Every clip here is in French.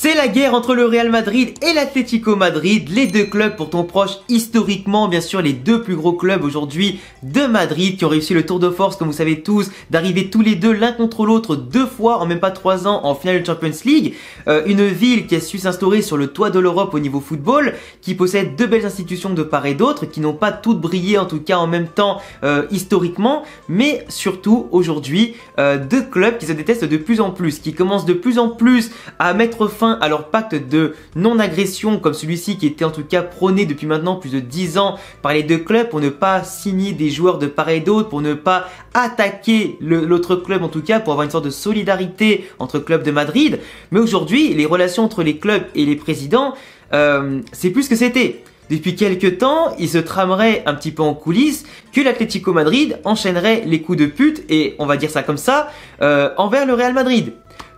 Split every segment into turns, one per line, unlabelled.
C'est la guerre entre le Real Madrid et l'Atlético Madrid, les deux clubs pourtant proches historiquement, bien sûr les deux plus gros clubs aujourd'hui de Madrid qui ont réussi le tour de force comme vous savez tous, d'arriver tous les deux l'un contre l'autre 2 fois en même pas 3 ans en finale de Champions League. Une ville qui a su s'instaurer sur le toit de l'Europe au niveau football, qui possède 2 belles institutions de part et d'autre, qui n'ont pas toutes brillé en tout cas en même temps historiquement, mais surtout aujourd'hui 2 clubs qui se détestent de plus en plus, qui commencent de plus en plus à mettre fin à leur pacte de non-agression comme celui-ci qui était en tout cas prôné depuis maintenant plus de 10 ans par les 2 clubs pour ne pas signer des joueurs de part et d'autre, pour ne pas attaquer l'autre club en tout cas, pour avoir une sorte de solidarité entre clubs de Madrid. Mais aujourd'hui, les relations entre les clubs et les présidents, c'est plus ce que c'était. Depuis quelques temps, il se tramerait un petit peu en coulisses que l'Atlético Madrid enchaînerait les coups de pute, et on va dire ça comme ça, envers le Real Madrid.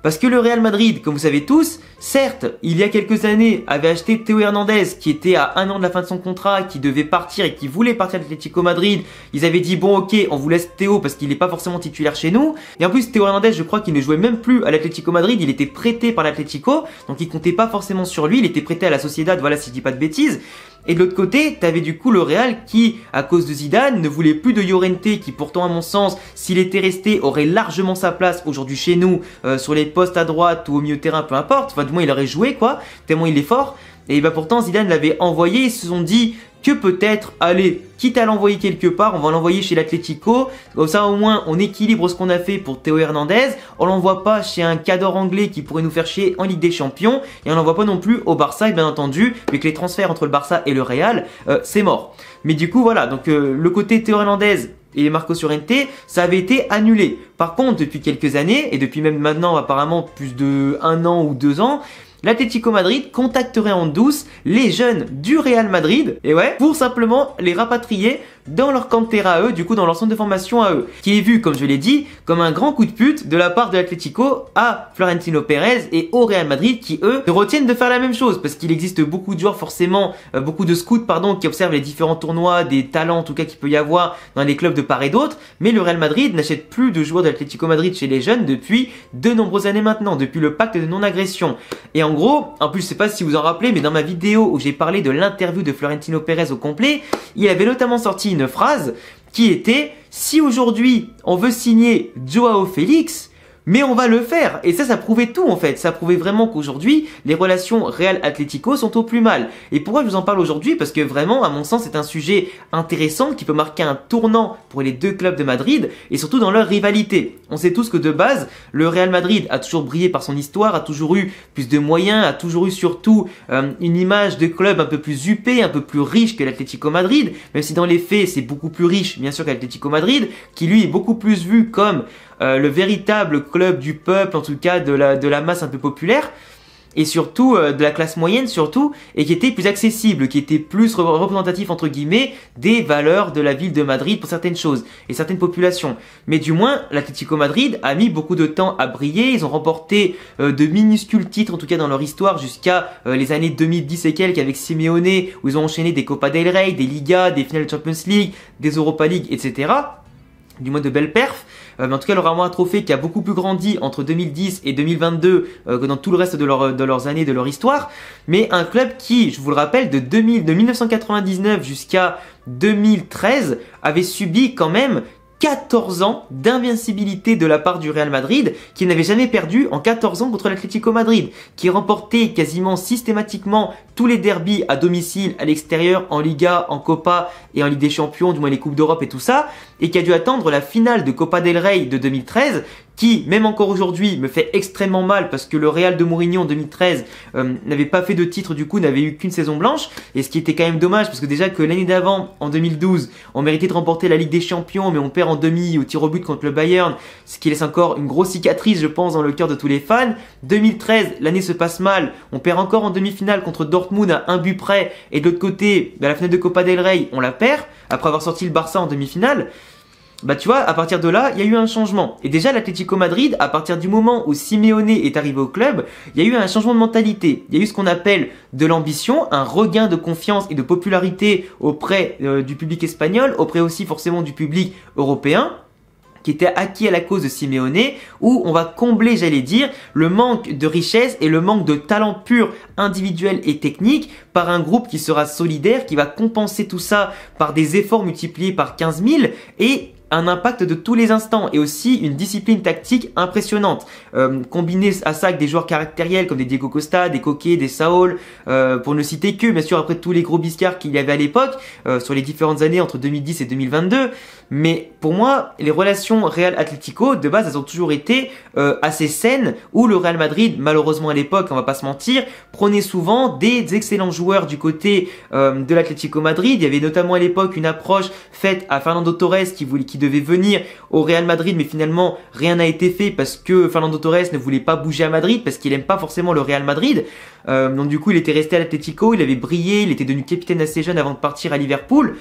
Parce que le Real Madrid, comme vous savez tous, certes, il y a quelques années, avait acheté Théo Hernandez, qui était à 1 an de la fin de son contrat, qui devait partir et qui voulait partir à l'Atlético Madrid. Ils avaient dit, bon ok, on vous laisse Théo parce qu'il n'est pas forcément titulaire chez nous. Et en plus, Théo Hernandez, je crois qu'il ne jouait même plus à l'Atlético Madrid, il était prêté par l'Atlético, donc il comptait pas forcément sur lui, il était prêté à la Sociedad, voilà si je dis pas de bêtises. Et de l'autre côté, t'avais du coup le Real qui, à cause de Zidane, ne voulait plus de Llorente qui pourtant à mon sens, s'il était resté, aurait largement sa place aujourd'hui chez nous, sur les postes à droite ou au milieu de terrain, peu importe. Enfin du moins il aurait joué quoi, tellement il est fort. Et bah pourtant Zidane l'avait envoyé, ils se sont dit que peut-être, allez, quitte à l'envoyer quelque part, on va l'envoyer chez l'Atlético, comme ça au moins on équilibre ce qu'on a fait pour Théo Hernandez, on l'envoie pas chez un cadre anglais qui pourrait nous faire chier en Ligue des Champions, et on l'envoie pas non plus au Barça, et bien entendu, vu que les transferts entre le Barça et le Real, c'est mort. Mais du coup voilà, donc le côté Théo Hernandez et Marcos Llorente, ça avait été annulé. Par contre, depuis quelques années, et depuis même maintenant apparemment plus de 1 an ou 2 ans, l'Atlético Madrid contacterait en douce les jeunes du Real Madrid, et ouais, pour simplement les rapatrier dans leur cantera à eux, du coup dans leur centre de formation à eux, qui est vu, comme je l'ai dit, comme un grand coup de pute de la part de l'Atlético à Florentino Pérez et au Real Madrid, qui eux se retiennent de faire la même chose, parce qu'il existe beaucoup de joueurs forcément, beaucoup de scouts pardon, qui observent les différents tournois, des talents en tout cas qu'il peut y avoir dans les clubs de part et d'autre, mais le Real Madrid n'achète plus de joueurs de l'Atlético Madrid chez les jeunes depuis de nombreuses années maintenant, depuis le pacte de non-agression. Et en gros, en plus je sais pas si vous en rappelez, mais dans ma vidéo où j'ai parlé de l'interview de Florentino Pérez au complet, il avait notamment sorti une phrase qui était « Si aujourd'hui on veut signer Joao Félix, mais on va le faire ». Et ça prouvait tout en fait, ça prouvait vraiment qu'aujourd'hui les relations Real-Atlético sont au plus mal. Et pourquoi je vous en parle aujourd'hui? Parce que vraiment à mon sens c'est un sujet intéressant qui peut marquer un tournant pour les 2 clubs de Madrid et surtout dans leur rivalité. On sait tous que de base le Real Madrid a toujours brillé par son histoire, a toujours eu plus de moyens, a toujours eu surtout une image de club un peu plus huppé, un peu plus riche que l'Atlético Madrid, même si dans les faits c'est beaucoup plus riche bien sûr qu'l'Atlético Madrid, qui lui est beaucoup plus vu comme le véritable club du peuple, en tout cas de la masse un peu populaire, et surtout de la classe moyenne surtout, et qui était plus accessible, qui était plus représentatif entre guillemets des valeurs de la ville de Madrid pour certaines choses et certaines populations. Mais du moins l'Atlético Madrid a mis beaucoup de temps à briller, ils ont remporté de minuscules titres en tout cas dans leur histoire jusqu'à les années 2010 et quelques avec Simeone, où ils ont enchaîné des Copa del Rey, des Ligas, des finales de Champions League, des Europa League, etc. Du moins de belles perfs. Mais en tout cas, leur armoire à trophées qui a beaucoup plus grandi entre 2010 et 2022 que dans tout le reste de leurs années, de leur histoire. Mais un club qui, je vous le rappelle, de 1999 jusqu'à 2013 avait subi quand même 14 ans d'invincibilité de la part du Real Madrid, qui n'avait jamais perdu en 14 ans contre l'Atlético Madrid, qui remportait quasiment systématiquement tous les derbys à domicile, à l'extérieur, en Liga, en Copa et en Ligue des Champions, du moins les Coupes d'Europe et tout ça, et qui a dû attendre la finale de Copa del Rey de 2013, qui, même encore aujourd'hui, me fait extrêmement mal parce que le Real de Mourinho en 2013 n'avait pas fait de titre, du coup n'avait eu qu'une saison blanche, et ce qui était quand même dommage parce que déjà que l'année d'avant, en 2012, on méritait de remporter la Ligue des Champions, mais on perd en demi au tir au but contre le Bayern, ce qui laisse encore une grosse cicatrice, je pense, dans le cœur de tous les fans. 2013, l'année se passe mal, on perd encore en demi-finale contre Dortmund à 1 but près, et de l'autre côté, dans la finale de Copa del Rey, on la perd, après avoir sorti le Barça en demi-finale. Bah tu vois, à partir de là, il y a eu un changement. Et déjà l'Atlético Madrid, à partir du moment où Simeone est arrivé au club, il y a eu un changement de mentalité. Il y a eu ce qu'on appelle de l'ambition, un regain de confiance et de popularité auprès du public espagnol, auprès aussi forcément du public européen, qui était acquis à la cause de Simeone, où on va combler, j'allais dire, le manque de richesse et le manque de talent pur, individuel et technique par un groupe qui sera solidaire, qui va compenser tout ça par des efforts multipliés par 15 000 et un impact de tous les instants et aussi une discipline tactique impressionnante. Combiné à ça avec des joueurs caractériels comme des Diego Costa, des Koké, des Saul, pour ne citer que, bien sûr, après tous les gros biscards qu'il y avait à l'époque, sur les différentes années entre 2010 et 2022. Mais pour moi, les relations Real-Atlético, de base, elles ont toujours été assez saines, où le Real Madrid, malheureusement à l'époque, on va pas se mentir, prenait souvent des excellents joueurs du côté de l'Atlético Madrid. Il y avait notamment à l'époque une approche faite à Fernando Torres qui devait venir au Real Madrid, mais finalement rien n'a été fait parce que Fernando Torres ne voulait pas bouger à Madrid, parce qu'il aime pas forcément le Real Madrid. Donc du coup, il était resté à l'Atlético, il avait brillé, il était devenu capitaine assez jeune avant de partir à Liverpool.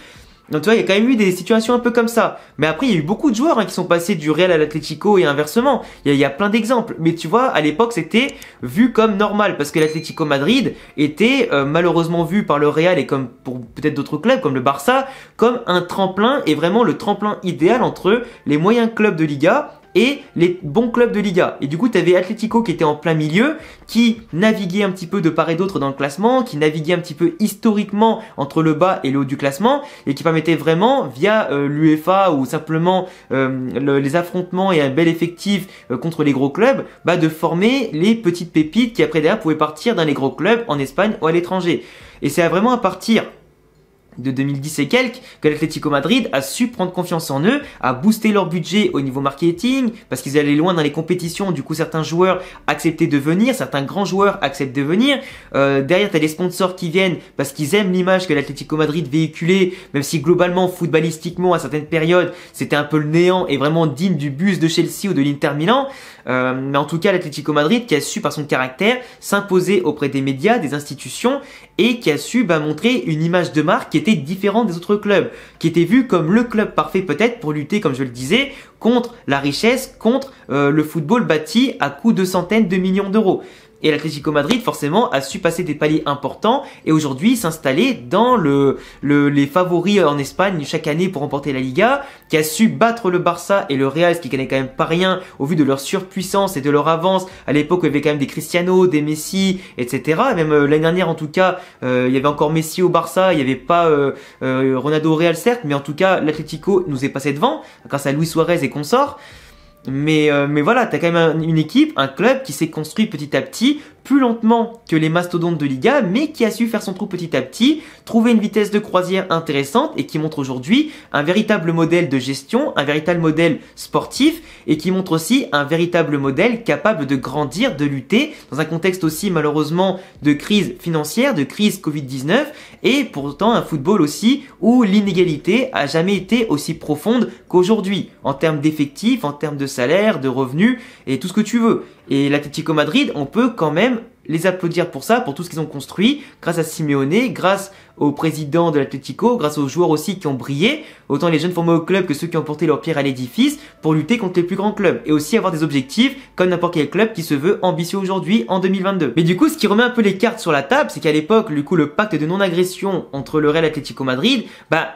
Donc tu vois, il y a quand même eu des situations un peu comme ça. Mais après, il y a eu beaucoup de joueurs qui sont passés du Real à l'Atlético et inversement. Il y a plein d'exemples. Mais tu vois, à l'époque, c'était vu comme normal parce que l'Atlético Madrid était malheureusement vu par le Real et comme pour peut-être d'autres clubs comme le Barça, comme un tremplin et vraiment le tremplin idéal entre les moyens clubs de Liga et les bons clubs de Liga. Et du coup, tu avais Atlético qui était en plein milieu, qui naviguait un petit peu de part et d'autre dans le classement, qui naviguait un petit peu historiquement entre le bas et le haut du classement, et qui permettait vraiment, via l'UEFA ou simplement les affrontements et un bel effectif contre les gros clubs, de former les petites pépites qui après derrière pouvaient partir dans les gros clubs en Espagne ou à l'étranger. Et c'est vraiment à partir de 2010 et quelques que l'Atlético Madrid a su prendre confiance en eux, a boosté leur budget au niveau marketing parce qu'ils allaient loin dans les compétitions. Du coup, certains joueurs acceptaient de venir, certains grands joueurs acceptent de venir. Derrière, t'as les sponsors qui viennent parce qu'ils aiment l'image que l'Atlético Madrid véhiculait, même si globalement, footballistiquement, à certaines périodes, c'était un peu le néant et vraiment digne du bus de Chelsea ou de l'Inter Milan. Mais en tout cas, l'Atlético Madrid qui a su par son caractère s'imposer auprès des médias, des institutions et qui a su montrer une image de marque qui était différente des autres clubs, qui était vu comme le club parfait peut-être pour lutter, comme je le disais, contre la richesse, contre le football bâti à coût de centaines de millions d'euros. Et l'Atlético Madrid, forcément, a su passer des paliers importants et aujourd'hui s'installer dans les favoris en Espagne chaque année pour remporter la Liga, qui a su battre le Barça et le Real, ce qui n'est quand même pas rien au vu de leur surpuissance et de leur avance. À l'époque, il y avait quand même des Cristiano, des Messi, etc. Et même l'année dernière, en tout cas, il y avait encore Messi au Barça, il n'y avait pas Ronaldo au Real, certes, mais en tout cas, l'Atlético nous est passé devant grâce à Luis Suarez et consorts. Mais voilà, t'as quand même une équipe, un club qui s'est construit petit à petit, plus lentement que les mastodontes de Liga, mais qui a su faire son trou petit à petit, trouver une vitesse de croisière intéressante et qui montre aujourd'hui un véritable modèle de gestion, un véritable modèle sportif et qui montre aussi un véritable modèle capable de grandir, de lutter dans un contexte aussi malheureusement de crise financière, de crise Covid-19 et pourtant un football aussi où l'inégalité a jamais été aussi profonde qu'aujourd'hui en termes d'effectifs, en termes de salaire, de revenus et tout ce que tu veux. Et l'Atlético Madrid, on peut quand même les applaudir pour ça, pour tout ce qu'ils ont construit, grâce à Simeone, grâce au président de l'Atlético, grâce aux joueurs aussi qui ont brillé, autant les jeunes formés au club que ceux qui ont porté leur pierre à l'édifice pour lutter contre les plus grands clubs et aussi avoir des objectifs comme n'importe quel club qui se veut ambitieux aujourd'hui en 2022. Mais du coup, ce qui remet un peu les cartes sur la table, c'est qu'à l'époque, du coup, le pacte de non-agression entre le Real et l'Atlético Madrid,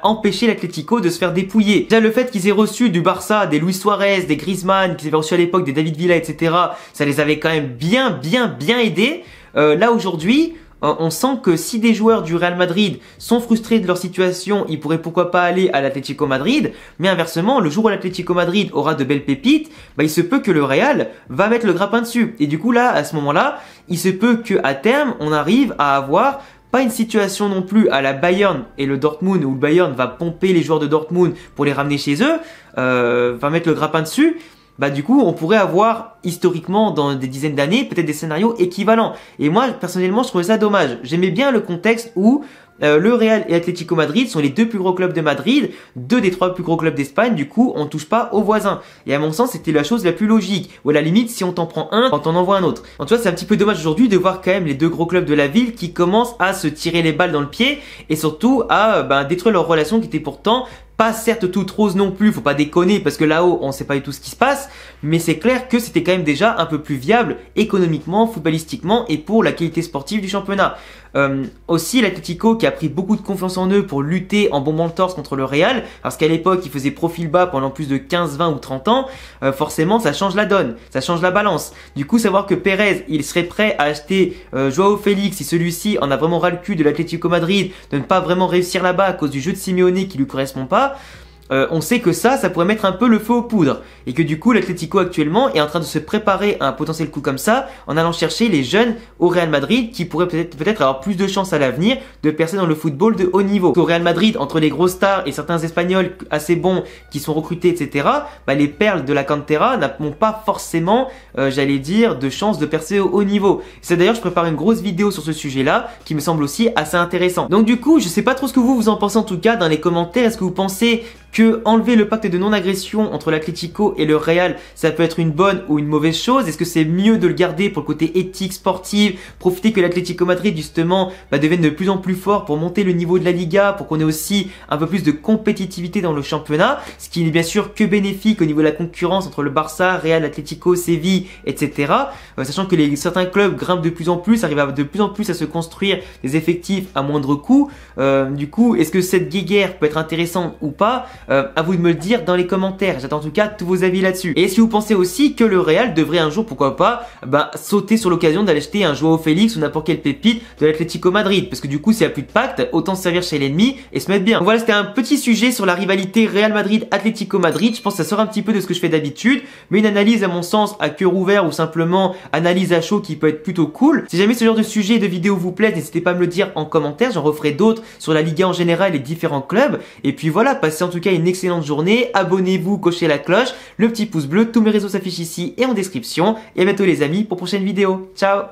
empêchait l'Atlético de se faire dépouiller. Déjà, le fait qu'ils aient reçu du Barça des Luis Suarez, des Griezmann, qu'ils avaient reçu à l'époque des David Villa, etc., ça les avait quand même bien aidés. Là, aujourd'hui, on sent que si des joueurs du Real Madrid sont frustrés de leur situation, ils pourraient pourquoi pas aller à l'Atlético Madrid, mais inversement, le jour où l'Atlético Madrid aura de belles pépites, il se peut que le Real va mettre le grappin dessus. Et du coup là, à ce moment-là, il se peut qu'à terme, on arrive à avoir pas une situation non plus à la Bayern et le Dortmund où le Bayern va pomper les joueurs de Dortmund pour les ramener chez eux, va mettre le grappin dessus. Du coup, on pourrait avoir, historiquement, dans des dizaines d'années, peut-être des scénarios équivalents. Et moi, personnellement, je trouvais ça dommage. J'aimais bien le contexte où le Real et Atlético Madrid sont les deux plus gros clubs de Madrid, deux des trois plus gros clubs d'Espagne, du coup, on touche pas aux voisins. Et à mon sens, c'était la chose la plus logique. Ou à la limite, si on t'en prend un, on t'en envoie un autre. En tout cas, c'est un petit peu dommage aujourd'hui de voir quand même les deux gros clubs de la ville qui commencent à se tirer les balles dans le pied et surtout à détruire leur relation qui était pourtant Pas certes toute rose non plus, faut pas déconner parce que là-haut on sait pas du tout ce qui se passe, mais c'est clair que c'était quand même déjà un peu plus viable économiquement, footballistiquement et pour la qualité sportive du championnat. Aussi l'Atlético qui a pris beaucoup de confiance en eux pour lutter en bombant le torse contre le Real, parce qu'à l'époque ils faisaient profil bas pendant plus de 15, 20 ou 30 ans, forcément ça change la donne, ça change la balance. Du coup savoir que Pérez il serait prêt à acheter Joao Félix si celui-ci en a vraiment ras le cul de l'Atlético Madrid, de ne pas vraiment réussir là-bas à cause du jeu de Simeone qui lui correspond pas, on sait que ça pourrait mettre un peu le feu aux poudres et que du coup l'Atlético actuellement est en train de se préparer à un potentiel coup comme ça en allant chercher les jeunes au Real Madrid qui pourraient peut-être avoir plus de chance à l'avenir de percer dans le football de haut niveau. Au Real Madrid, entre les grosses stars et certains Espagnols assez bons qui sont recrutés, etc., les perles de la cantera n'ont pas forcément, j'allais dire, de chance de percer au haut niveau. C'est d'ailleurs, je prépare une grosse vidéo sur ce sujet-là qui me semble aussi assez intéressant. Donc du coup, je sais pas trop ce que vous en pensez en tout cas dans les commentaires. Est-ce que vous pensez que enlever le pacte de non-agression entre l'Atlético et le Real, ça peut être une bonne ou une mauvaise chose? Est-ce que c'est mieux de le garder pour le côté éthique, sportive, profiter que l'Atlético Madrid justement devienne de plus en plus fort pour monter le niveau de la Liga, pour qu'on ait aussi un peu plus de compétitivité dans le championnat, ce qui n'est bien sûr que bénéfique au niveau de la concurrence entre le Barça, Real, Atlético, Séville, etc. Sachant que certains clubs grimpent de plus en plus, arrivent de plus en plus à se construire des effectifs à moindre coût. Du coup, est-ce que cette guéguerre peut être intéressante ou pas? À vous de me le dire dans les commentaires. J'attends en tout cas tous vos avis là-dessus. Et si vous pensez aussi que le Real devrait un jour, pourquoi pas, sauter sur l'occasion d'aller acheter un Joao Félix ou n'importe quelle pépite de l'Atlético Madrid. Parce que du coup, s'il n'y a plus de pacte, autant se servir chez l'ennemi et se mettre bien. Donc voilà, c'était un petit sujet sur la rivalité Real Madrid-Atlético Madrid. Je pense que ça sort un petit peu de ce que je fais d'habitude, mais une analyse à mon sens à cœur ouvert ou simplement analyse à chaud qui peut être plutôt cool. Si jamais ce genre de sujet et de vidéo vous plaît, n'hésitez pas à me le dire en commentaire. J'en referai d'autres sur la Liga en général et différents clubs. Et puis voilà, passez en tout cas une excellente journée, abonnez-vous, cochez la cloche, le petit pouce bleu, tous mes réseaux s'affichent ici et en description, et à bientôt les amis pour prochaine vidéo. Ciao!